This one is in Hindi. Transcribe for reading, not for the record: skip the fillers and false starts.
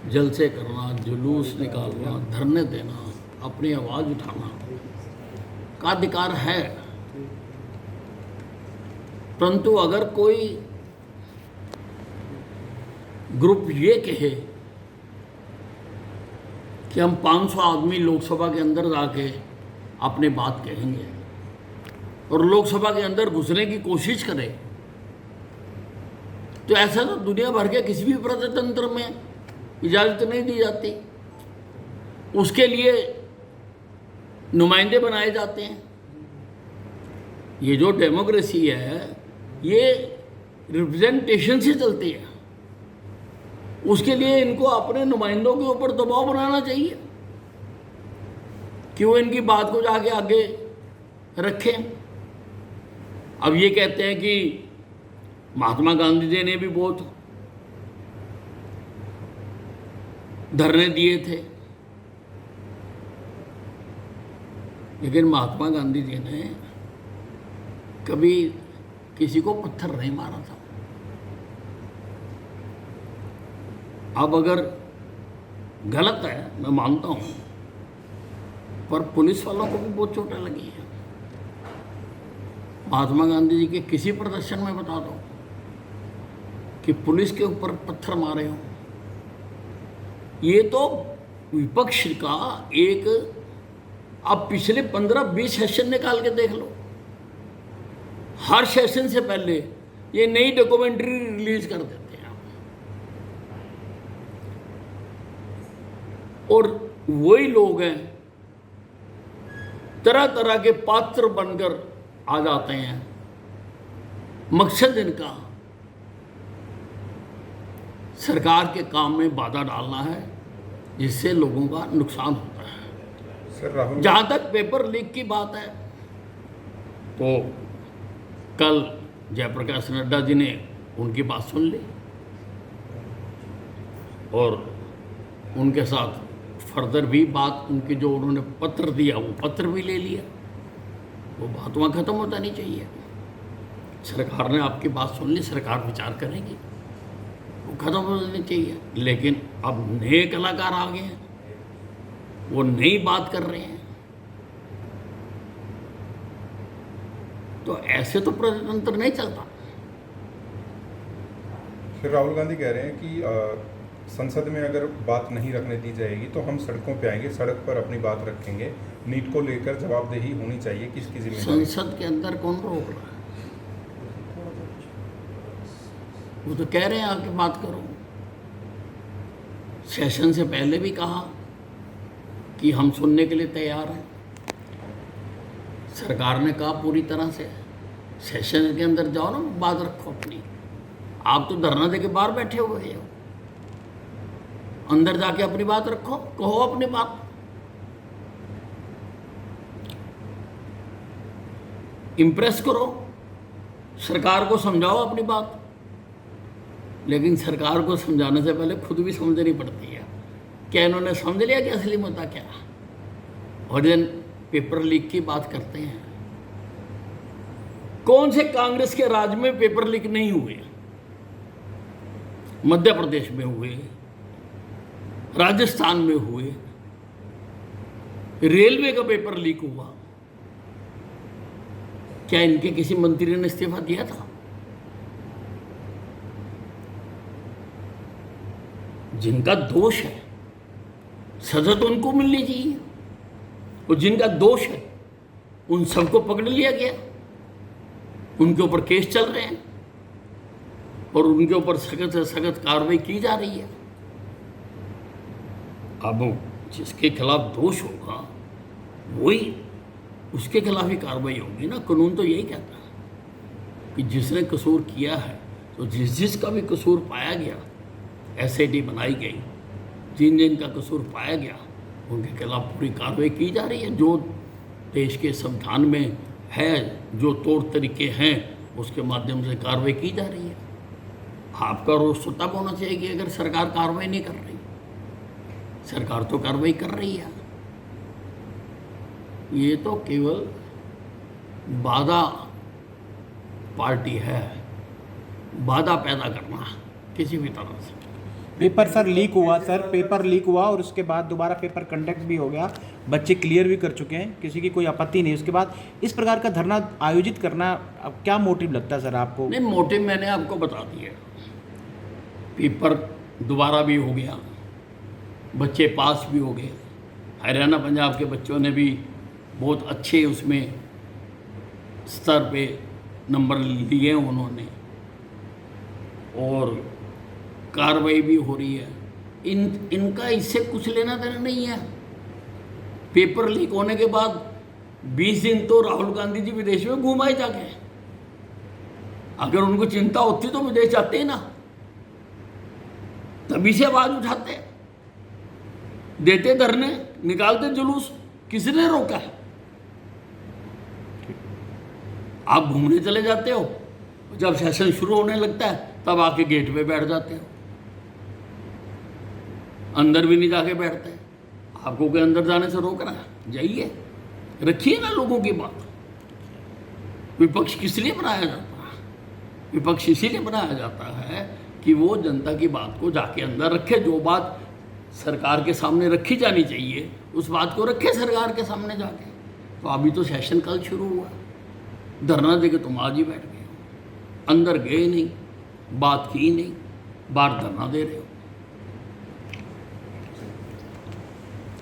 जलसे करना, जुलूस निकालना, धरने देना, अपनी आवाज़ उठाना का अधिकार है। परंतु अगर कोई ग्रुप ये कहे कि हम 500 आदमी लोकसभा के अंदर जाके अपनी बात कहेंगे और लोकसभा के अंदर घुसने की कोशिश करें, तो ऐसा तो दुनिया भर के किसी भी प्रजातंत्र में इजाज़त नहीं दी जाती। उसके लिए नुमाइंदे बनाए जाते हैं। ये जो डेमोक्रेसी है ये रिप्रेजेंटेशन से चलती है। उसके लिए इनको अपने नुमाइंदों के ऊपर दबाव बनाना चाहिए कि वो इनकी बात को जाके आगे रखें। अब ये कहते हैं कि महात्मा गांधी जी ने भी बहुत धरने दिए थे, लेकिन महात्मा गांधी जी ने कभी किसी को पत्थर नहीं मारा था। अब अगर गलत है मैं मानता हूं, पर पुलिस वालों को भी बहुत चोटें लगी हैं। महात्मा गांधी जी के किसी प्रदर्शन में बता दो कि पुलिस के ऊपर पत्थर मारे हों। ये तो विपक्ष का एक, अब पिछले 15-20 सेशन निकाल के देख लो। हर सेशन से पहले ये नई डॉक्यूमेंट्री रिलीज कर देते हैं और वही लोग हैं तरह तरह के पात्र बनकर आ जाते हैं। मकसद इनका सरकार के काम में बाधा डालना है, जिससे लोगों का नुकसान होता है। सर राहुल, जहां तक पेपर लीक की बात है, तो कल जयप्रकाश नड्डा जी ने उनकी बात सुन ली और उनके साथ फर्दर भी बात, उनकी जो उन्होंने पत्र दिया वो पत्र भी ले लिया। वो बात वहाँ ख़त्म होता नहीं चाहिए। सरकार ने आपकी बात सुन ली, सरकार विचार करेगी, वो ख़त्म हो जानी चाहिए। लेकिन अब नए कलाकार आ गए हैं, वो नई बात कर रहे हैं, तो ऐसे तो प्रजातंत्र नहीं चलता। फिर राहुल गांधी कह रहे हैं कि संसद में अगर बात नहीं रखने दी जाएगी तो हम सड़कों पे आएंगे, सड़क पर अपनी बात रखेंगे। नीट को लेकर जवाबदेही होनी चाहिए, किसकी जिम्मेदारी? संसद के अंदर कौन रोक रहा है? वो तो कह रहे हैं आके बात करो। सेशन से पहले भी कहा कि हम सुनने के लिए तैयार हैं। सरकार ने कहा पूरी तरह से सेशन के अंदर जाओ ना, बात रखो अपनी। आप तो धरना दे के बाहर बैठे हुए हो, अंदर जाके अपनी बात रखो, कहो अपनी बात। इम्प्रेस करो, सरकार को समझाओ अपनी बात। लेकिन सरकार को समझाने से पहले खुद भी समझनी पड़ती है। क्या इन्होंने समझ लिया कि असली मुद्दा क्या? और दिन पेपर लीक की बात करते हैं। कौन से कांग्रेस के राज में पेपर लीक नहीं हुए? मध्य प्रदेश में हुए, राजस्थान में हुए, रेलवे का पेपर लीक हुआ। क्या इनके किसी मंत्री ने इस्तीफा दिया था? जिनका दोष है सजा तो उनको मिलनी चाहिए, और जिनका दोष है उन सबको पकड़ लिया गया, उनके ऊपर केस चल रहे हैं और उनके ऊपर सख्त से सख्त कार्रवाई की जा रही है। अब जिसके खिलाफ दोष होगा वही, उसके खिलाफ ही कार्रवाई होगी ना। कानून तो यही कहता है कि जिसने कसूर किया है, तो जिसका भी कसूर पाया गया, एसआईटी बनाई गई, जिन जिन का कसूर पाया गया उनके खिलाफ पूरी कार्रवाई की जा रही है। जो देश के संविधान में है, जो तौर तरीके हैं, उसके माध्यम से कार्रवाई की जा रही है। आपका रोष तो तब होना चाहिए कि अगर सरकार कार्रवाई नहीं कर रही। सरकार तो कार्रवाई कर रही है। ये तो केवल बाधा पार्टी है, बाधा पैदा करना किसी भी तरह से। पेपर सर लीक हुआ, सर पेपर लीक हुआ और उसके बाद दोबारा पेपर कंडक्ट भी हो गया, बच्चे क्लियर भी कर चुके हैं, किसी की कोई आपत्ति नहीं। उसके बाद इस प्रकार का धरना आयोजित करना अब क्या मोटिव लगता है सर आपको? नहीं, मोटिव मैंने आपको बता दिया, पेपर दोबारा भी हो गया, बच्चे पास भी हो गए, हरियाणा पंजाब के बच्चों ने भी बहुत अच्छे उसमें स्तर पे नंबर लिए उन्होंने, और कार्रवाई भी हो रही है। इनका इससे कुछ लेना देना नहीं है। पेपर लीक होने के बाद 20 दिन तो राहुल गांधी जी विदेश में घूम आए जाके। अगर उनको चिंता होती तो विदेश जाते ही ना, तभी से आवाज उठाते, देते धरने, निकालते जुलूस, किसने रोका है? आप घूमने चले जाते हो, जब सेशन शुरू होने लगता है तब आके गेट पे बैठ जाते हो, अंदर भी नहीं जाके बैठते। आपको कोई अंदर जाने से रोक रहा है? जाइए, रखिए ना लोगों की बात। विपक्ष किस लिए बनाया जाता है? विपक्ष इसीलिए बनाया जाता है कि वो जनता की बात को जाके अंदर रखे। जो बात सरकार के सामने रखी जानी चाहिए उस बात को रखे सरकार के सामने जाके। तो अभी तो सेशन कल शुरू हुआ, धरना देके तुम आज ही बैठ गए हो, अंदर गए नहीं, बात की नहीं, बाहर धरना दे रहे हो।